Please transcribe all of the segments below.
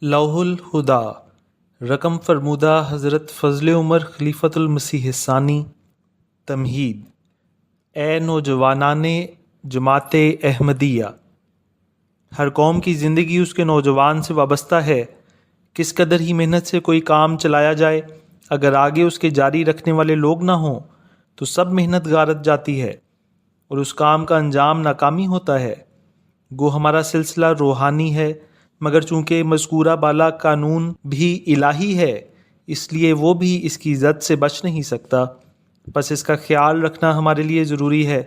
لوح الہدا، رقم فرمودہ حضرت فضل عمر خلیفۃ المسیح ثانی۔ تمہید: اے نوجوانان جماعت احمدیہ، ہر قوم کی زندگی اس کے نوجوان سے وابستہ ہے۔ کس قدر ہی محنت سے کوئی کام چلایا جائے، اگر آگے اس کے جاری رکھنے والے لوگ نہ ہوں تو سب محنت غارت جاتی ہے اور اس کام کا انجام ناکامی ہوتا ہے۔ گو ہمارا سلسلہ روحانی ہے، مگر چونکہ مذکورہ بالا قانون بھی الہی ہے، اس لیے وہ بھی اس کی زد سے بچ نہیں سکتا۔ پس اس کا خیال رکھنا ہمارے لیے ضروری ہے۔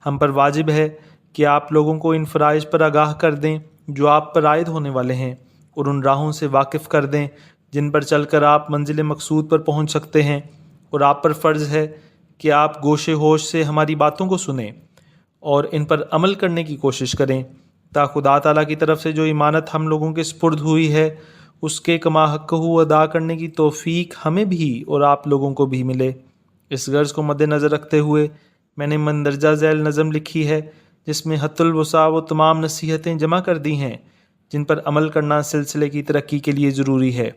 ہم پر واجب ہے کہ آپ لوگوں کو ان فرائض پر آگاہ کر دیں جو آپ پر عائد ہونے والے ہیں، اور ان راہوں سے واقف کر دیں جن پر چل کر آپ منزل مقصود پر پہنچ سکتے ہیں، اور آپ پر فرض ہے کہ آپ گوش ہوش سے ہماری باتوں کو سنیں اور ان پر عمل کرنے کی کوشش کریں، تا خدا تعالیٰ کی طرف سے جو امانت ہم لوگوں کے سپرد ہوئی ہے اس کے کما حقہ ادا کرنے کی توفیق ہمیں بھی اور آپ لوگوں کو بھی ملے۔ اس غرض کو مد نظر رکھتے ہوئے میں نے مندرجہ ذیل نظم لکھی ہے، جس میں حت الوسع وہ تمام نصیحتیں جمع کر دی ہیں جن پر عمل کرنا سلسلے کی ترقی کے لیے ضروری ہے۔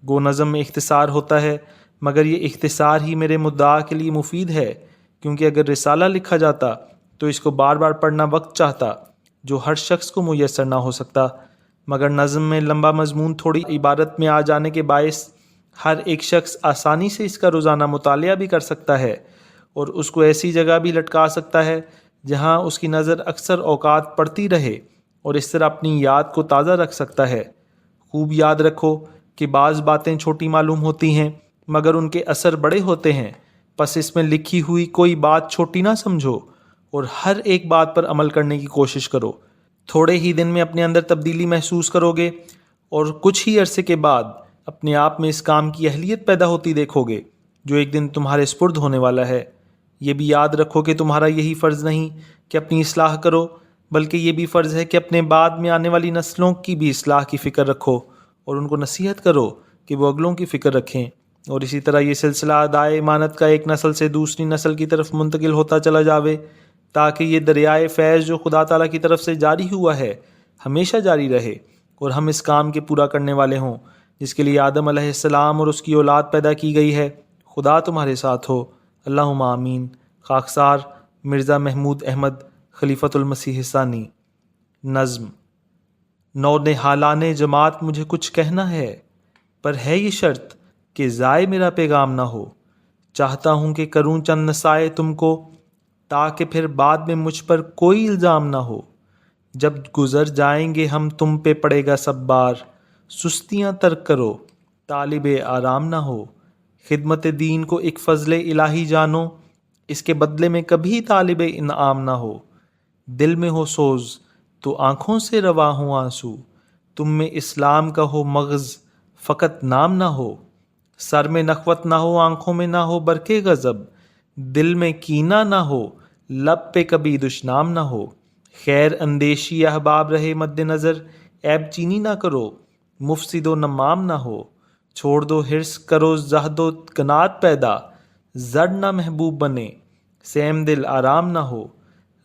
گو نظم میں اختصار ہوتا ہے، مگر یہ اختصار ہی میرے مدعا کے لیے مفید ہے، کیونکہ اگر رسالہ لکھا جاتا تو اس کو بار بار پڑھنا وقت چاہتا جو ہر شخص کو میسر نہ ہو سکتا، مگر نظم میں لمبا مضمون تھوڑی عبارت میں آ جانے کے باعث ہر ایک شخص آسانی سے اس کا روزانہ مطالعہ بھی کر سکتا ہے اور اس کو ایسی جگہ بھی لٹکا سکتا ہے جہاں اس کی نظر اکثر اوقات پڑتی رہے، اور اس طرح اپنی یاد کو تازہ رکھ سکتا ہے۔ خوب یاد رکھو کہ بعض باتیں چھوٹی معلوم ہوتی ہیں مگر ان کے اثر بڑے ہوتے ہیں، پس اس میں لکھی ہوئی کوئی بات چھوٹی نہ سمجھو اور ہر ایک بات پر عمل کرنے کی کوشش کرو۔ تھوڑے ہی دن میں اپنے اندر تبدیلی محسوس کرو گے اور کچھ ہی عرصے کے بعد اپنے آپ میں اس کام کی اہلیت پیدا ہوتی دیکھو گے جو ایک دن تمہارے سپرد ہونے والا ہے۔ یہ بھی یاد رکھو کہ تمہارا یہی فرض نہیں کہ اپنی اصلاح کرو، بلکہ یہ بھی فرض ہے کہ اپنے بعد میں آنے والی نسلوں کی بھی اصلاح کی فکر رکھو اور ان کو نصیحت کرو کہ وہ اگلوں کی فکر رکھیں، اور اسی طرح یہ سلسلہ ادائے امانت کا ایک نسل سے دوسری نسل کی طرف منتقل ہوتا چلا جاوے، تاکہ یہ دریائے فیض جو خدا تعالیٰ کی طرف سے جاری ہوا ہے ہمیشہ جاری رہے اور ہم اس کام کے پورا کرنے والے ہوں جس کے لیے آدم علیہ السلام اور اس کی اولاد پیدا کی گئی ہے۔ خدا تمہارے ساتھ ہو، اللہم آمین۔ خاکسار مرزا محمود احمد، خلیفۃ المسیح ثانی۔ نظم: نونہالان جماعت مجھے کچھ کہنا ہے، پر ہے یہ شرط کہ ضائع میرا پیغام نہ ہو۔ چاہتا ہوں کہ کروں چند نصائح تم کو، تاکہ پھر بعد میں مجھ پر کوئی الزام نہ ہو۔ جب گزر جائیں گے ہم تم پہ پڑے گا سب بار، سستیاں ترک کرو طالب آرام نہ ہو۔ خدمت دین کو ایک فضل الہی جانو، اس کے بدلے میں کبھی طالب انعام نہ ہو۔ دل میں ہو سوز تو آنکھوں سے رواں ہوں آنسو، تم میں اسلام کا ہو مغز فقط نام نہ ہو۔ سر میں نخوت نہ ہو، آنکھوں میں نہ ہو برقِ غضب، دل میں کینہ نہ ہو، لب پہ کبھی دشنام نہ ہو۔ خیر اندیشی احباب رہے مد نظر، عیب چینی نہ کرو، مفسد و نمام نہ ہو۔ چھوڑ دو حرص، کرو زہد و قناعت پیدا، زر نہ محبوب بنے، سیم دل آرام نہ ہو۔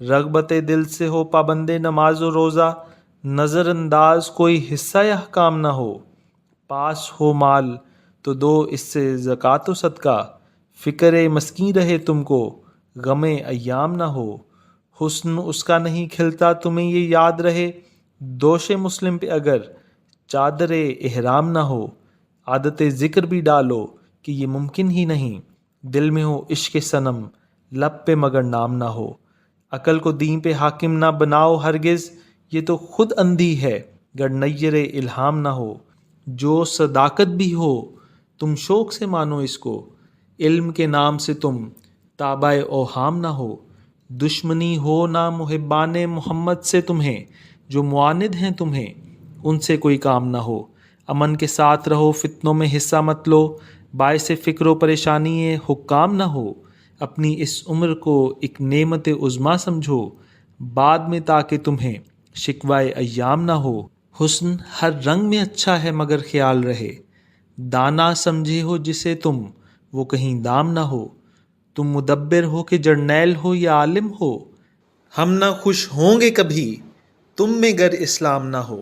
رغبت دل سے ہو پابند نماز و روزہ، نظر انداز کوئی حصہ احکام نہ ہو۔ پاس ہو مال تو دو اس سے زکوٰۃ و صدقہ، فکر مسکین رہے تم کو، غم ایام نہ ہو۔ حسن اس کا نہیں کھلتا تمہیں یہ یاد رہے، دوش مسلم پہ اگر چادر احرام نہ ہو۔ عادت ذکر بھی ڈالو کہ یہ ممکن ہی نہیں، دل میں ہو عشق صنم، لب پہ مگر نام نہ ہو۔ عقل کو دین پہ حاکم نہ بناؤ ہرگز، یہ تو خود اندھی ہے گر نیر الہام نہ ہو۔ جو صداقت بھی ہو تم شوق سے مانو اس کو، علم کے نام سے تم تابع اوہام نہ ہو۔ دشمنی ہو نہ محبان محمد سے تمہیں، جو معاند ہیں تمہیں ان سے کوئی کام نہ ہو۔ امن کے ساتھ رہو، فتنوں میں حصہ مت لو، باعث فکر و پریشانی حکام نہ ہو۔ اپنی اس عمر کو ایک نعمت عظمیٰ سمجھو بعد میں، تاکہ تمہیں شکوائے ایام نہ ہو۔ حسن ہر رنگ میں اچھا ہے مگر خیال رہے، دانا سمجھے ہو جسے تم وہ کہیں دام نہ ہو۔ تم مدبر ہو کہ جرنیل ہو یا عالم ہو، ہم نہ خوش ہوں گے کبھی تم میں گر اسلام نہ ہو۔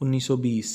1920।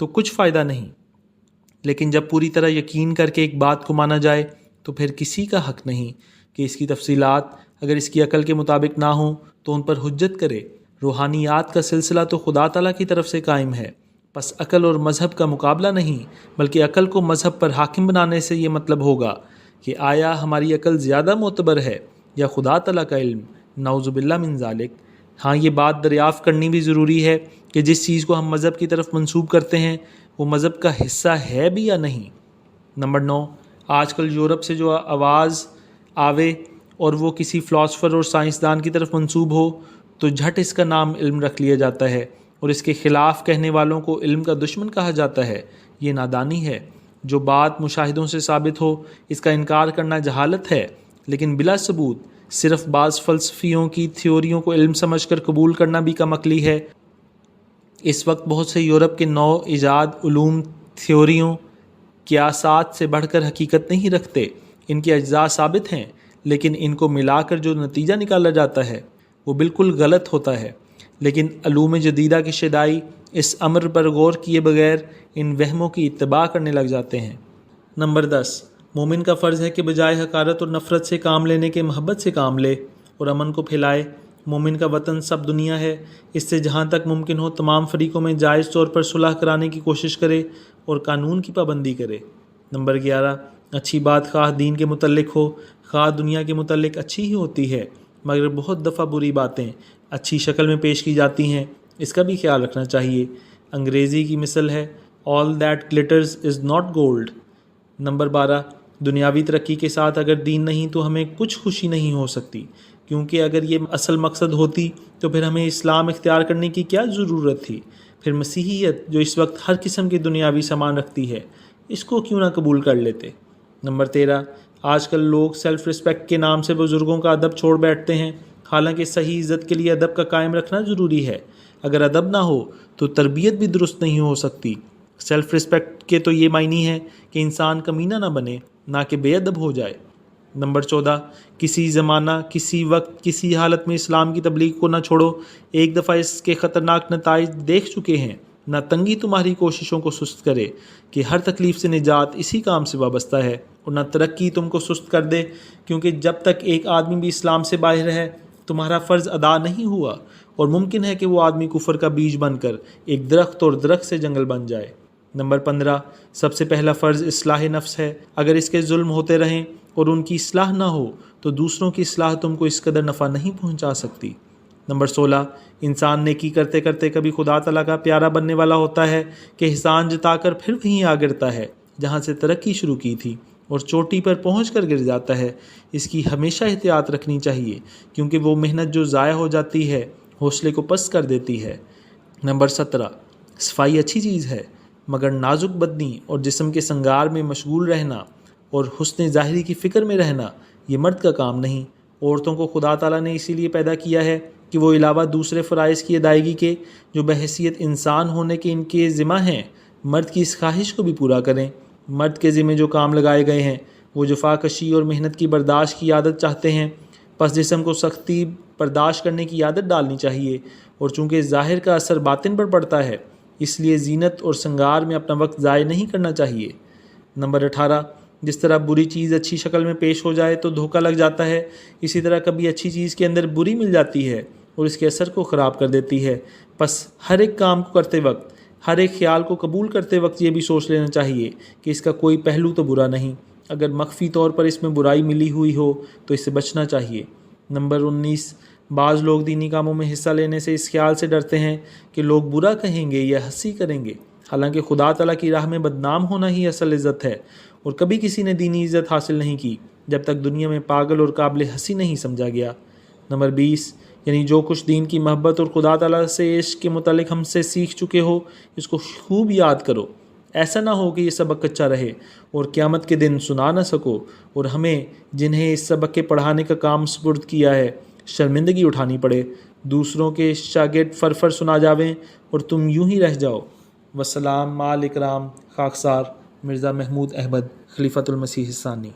تو کچھ فائدہ نہیں، لیکن جب پوری طرح یقین کر کے ایک بات کو مانا جائے تو پھر کسی کا حق نہیں کہ اس کی تفصیلات اگر اس کی عقل کے مطابق نہ ہوں تو ان پر حجت کرے۔ روحانیات کا سلسلہ تو خدا تعالیٰ کی طرف سے قائم ہے، پس عقل اور مذہب کا مقابلہ نہیں بلکہ عقل کو مذہب پر حاکم بنانے سے یہ مطلب ہوگا کہ آیا ہماری عقل زیادہ معتبر ہے یا خدا تعالیٰ کا علم؟ نعوذ باللہ من ذالک۔ ہاں یہ بات دریافت کرنی بھی ضروری ہے کہ جس چیز کو ہم مذہب کی طرف منسوب کرتے ہیں وہ مذہب کا حصہ ہے بھی یا نہیں۔ نمبر 9، آج کل یورپ سے جو آواز آوے اور وہ کسی فلاسفر اور سائنسدان کی طرف منسوب ہو تو جھٹ اس کا نام علم رکھ لیا جاتا ہے اور اس کے خلاف کہنے والوں کو علم کا دشمن کہا جاتا ہے۔ یہ نادانی ہے۔ جو بات مشاہدوں سے ثابت ہو اس کا انکار کرنا جہالت ہے، لیکن بلا ثبوت صرف بعض فلسفیوں کی تھیوریوں کو علم سمجھ کر قبول کرنا بھی کم عقلی ہے۔ اس وقت بہت سے یورپ کے نو ایجاد علوم تھیوریوں قیاسات سے بڑھ کر حقیقت نہیں رکھتے۔ ان کے اجزاء ثابت ہیں، لیکن ان کو ملا کر جو نتیجہ نکالا جاتا ہے وہ بالکل غلط ہوتا ہے۔ لیکن علوم جدیدہ کے شیدائی اس امر پر غور کیے بغیر ان وہموں کی اتباع کرنے لگ جاتے ہیں۔ نمبر 10، مومن کا فرض ہے کہ بجائے حقارت اور نفرت سے کام لینے کے محبت سے کام لے اور امن کو پھیلائے۔ مومن کا وطن سب دنیا ہے، اس سے جہاں تک ممکن ہو تمام فریقوں میں جائز طور پر صلح کرانے کی کوشش کرے اور قانون کی پابندی کرے۔ نمبر 11، اچھی بات خواہ دین کے متعلق ہو خواہ دنیا کے متعلق اچھی ہی ہوتی ہے، مگر بہت دفعہ بری باتیں اچھی شکل میں پیش کی جاتی ہیں، اس کا بھی خیال رکھنا چاہیے۔ انگریزی کی مثل ہے all that glitters is not gold۔ Number 12، دنیاوی ترقی کے ساتھ اگر دین نہیں تو ہمیں کچھ خوشی نہیں ہو سکتی، کیونکہ اگر یہ اصل مقصد ہوتی تو پھر ہمیں اسلام اختیار کرنے کی کیا ضرورت تھی؟ پھر مسیحیت جو اس وقت ہر قسم کے دنیاوی سامان رکھتی ہے، اس کو کیوں نہ قبول کر لیتے؟ نمبر 13، آج کل لوگ سیلف رسپیکٹ کے نام سے بزرگوں کا ادب چھوڑ بیٹھتے ہیں، حالانکہ صحیح عزت کے لیے ادب کا قائم رکھنا ضروری ہے۔ اگر ادب نہ ہو تو تربیت بھی درست نہیں ہو سکتی۔ سیلف رسپیکٹ کے تو یہ معنی ہے کہ انسان کمینہ نہ بنے، نہ کہ بے ادب ہو جائے۔ نمبر 14، کسی زمانہ کسی وقت کسی حالت میں اسلام کی تبلیغ کو نہ چھوڑو، ایک دفعہ اس کے خطرناک نتائج دیکھ چکے ہیں۔ نہ تنگی تمہاری کوششوں کو سست کرے کہ ہر تکلیف سے نجات اسی کام سے وابستہ ہے، اور نہ ترقی تم کو سست کر دے، کیونکہ جب تک ایک آدمی بھی اسلام سے باہر ہے تمہارا فرض ادا نہیں ہوا، اور ممکن ہے کہ وہ آدمی کفر کا بیج بن کر ایک درخت اور درخت سے جنگل بن جائے۔ نمبر 15، سب سے پہلا فرض اصلاح نفس ہے۔ اگر اس کے ظلم ہوتے رہیں اور ان کی اصلاح نہ ہو تو دوسروں کی اصلاح تم کو اس قدر نفع نہیں پہنچا سکتی۔ نمبر 16، انسان نیکی کرتے کرتے کبھی خدا تعالیٰ کا پیارا بننے والا ہوتا ہے کہ احسان جتا کر پھر وہیں آ گرتا ہے جہاں سے ترقی شروع کی تھی، اور چوٹی پر پہنچ کر گر جاتا ہے۔ اس کی ہمیشہ احتیاط رکھنی چاہیے، کیونکہ وہ محنت جو ضائع ہو جاتی ہے حوصلے کو پست کر دیتی ہے۔ نمبر 17، صفائی اچھی چیز ہے، مگر نازک بدنی اور جسم کے سنگار میں مشغول رہنا اور حسن ظاہری کی فکر میں رہنا یہ مرد کا کام نہیں۔ عورتوں کو خدا تعالیٰ نے اسی لیے پیدا کیا ہے کہ وہ علاوہ دوسرے فرائض کی ادائیگی کے جو بحیثیت انسان ہونے کے ان کے ذمہ ہیں، مرد کی اس خواہش کو بھی پورا کریں۔ مرد کے ذمہ جو کام لگائے گئے ہیں وہ جفا کشی اور محنت کی برداشت کی عادت چاہتے ہیں، پس جسم کو سختی برداشت کرنے کی عادت ڈالنی چاہیے، اور چونکہ ظاہر کا اثر باطن پر پڑتا ہے اس لیے زینت اور سنگار میں اپنا وقت ضائع نہیں کرنا چاہیے۔ نمبر 18، جس طرح بری چیز اچھی شکل میں پیش ہو جائے تو دھوکہ لگ جاتا ہے، اسی طرح کبھی اچھی چیز کے اندر بری مل جاتی ہے اور اس کے اثر کو خراب کر دیتی ہے۔ پس ہر ایک کام کو کرتے وقت، ہر ایک خیال کو قبول کرتے وقت یہ بھی سوچ لینا چاہیے کہ اس کا کوئی پہلو تو برا نہیں۔ اگر مخفی طور پر اس میں برائی ملی ہوئی ہو تو اس سے بچنا چاہیے۔ نمبر 19، بعض لوگ دینی کاموں میں حصہ لینے سے اس خیال سے ڈرتے ہیں کہ لوگ برا کہیں گے یا ہنسی کریں گے، حالانکہ خدا تعالیٰ کی راہ میں بدنام ہونا ہی اصل عزت ہے، اور کبھی کسی نے دینی عزت حاصل نہیں کی جب تک دنیا میں پاگل اور قابل ہنسی نہیں سمجھا گیا۔ نمبر 20، یعنی جو کچھ دین کی محبت اور خدا تعالیٰ سے عشق کے متعلق ہم سے سیکھ چکے ہو اس کو خوب یاد کرو۔ ایسا نہ ہو کہ یہ سبق کچا رہے اور قیامت کے دن سنا نہ سکو، اور ہمیں جنہیں اس سبق کے پڑھانے کا کام سپرد کیا ہے شرمندگی اٹھانی پڑے، دوسروں کے شاگرد فرفر سنا جاویں اور تم یوں ہی رہ جاؤ۔ وسلام مع الاکرام خاکسار مرزا محمود احمد خلیفۃ المسیح الثانی۔